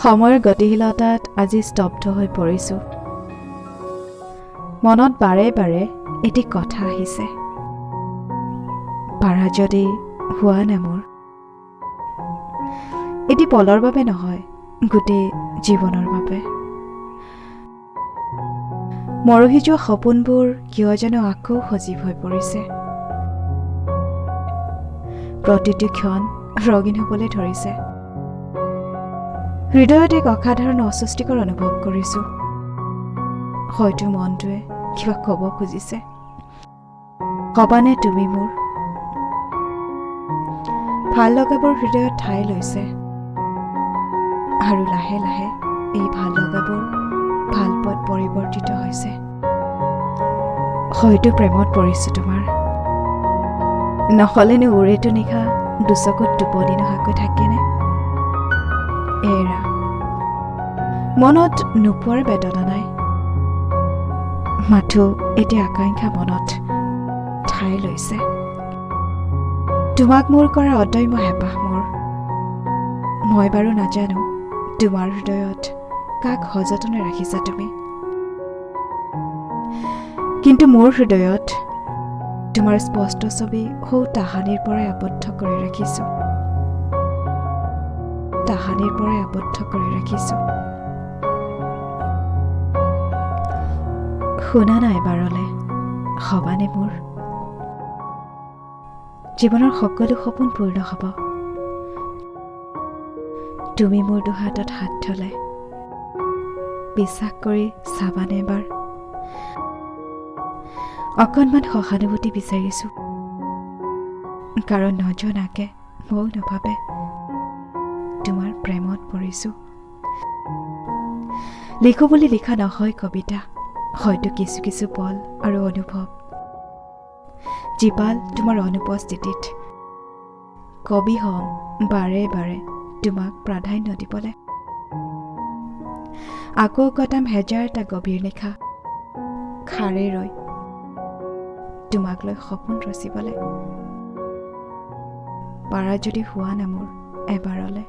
সময়ৰ গতিশীলতাত আজি স্তব্ধ হৈ পৰিছোঁ। মনত বাৰে বাৰে এটি কথা আহিছে, পাৰা যদি হোৱা নে মোৰ। এটি পলৰ বাবে নহয়, গোটেই জীৱনৰ বাবে। মৰহি যোৱা সপোনবোৰ কিয় জানো আকৌ সজীৱ হৈ পৰিছে। প্ৰতিটো ক্ষণ ৰঙীন হ'বলৈ ধৰিছে। হৃদয়ত এক অসাধাৰণ অস্বস্তিকৰ অনুভৱ কৰিছোঁ। হয়তো মনটোৱে কিবা ক'ব খুজিছে। কবানে তুমি মোৰ? ভাল লগাবোৰ হৃদয়ত ঠাই লৈছে, আৰু লাহে লাহে এই ভাল লগাবোৰ ভাল পথ পৰিৱৰ্তিত হৈছে। হয়তো প্ৰেমত পৰিছোঁ তোমাৰ। নহ'লেনো উৰেটো নিশা দুচকুত টোপনি নহাকৈ থাকেনে? এৰা মনত নোপোৱাৰ বেদনা নাই, মাথো এতিয়া আকাংক্ষা মনত ঠাই লৈছে। তোমাক মোৰ কৰা অদম্য হেঁপাহ মোৰ। মই বাৰু নাজানো তোমাৰ হৃদয়ত কাক সযতনে ৰাখিছা তুমি, কিন্তু মোৰ হৃদয়ত তোমাৰ স্পষ্ট ছবি সৌ তাহানিৰ পৰাই আবদ্ধ কৰি ৰাখিছোঁ। তাহানিৰ পৰাই আবদ্ধ কৰি ৰাখিছোঁ। শুনা নাই এবাৰলে, হবানে মোৰ? জীৱনৰ সকলো সপোন পূৰ্ণ হ'ব তুমি মোৰ দুহাতত হাত থলে। বিশ্বাস কৰি চাবানে এবাৰ? অকণমান সহানুভূতি বিচাৰিছোঁ, কাৰণ নজনাকে ময়ো নভাবে তোমাৰ প্ৰেমত পৰিছোঁ। লিখো বুলি লিখা নহয় কবিতা, হয়তো কিছু কিছু পল আৰু অনুভৱ, জীপাল তোমাৰ অনুপস্থিতিত। কবি হ'ম বাৰে বাৰে তোমাক প্ৰাধান্য দিবলৈ। আকৌ কটাম হেজাৰ এটা গভীৰ নিশা, খাৰে ৰৈ তোমাক লৈ সপোন ৰচিবলৈ। পাৰা যদি হোৱা না মোৰ এবাৰলে।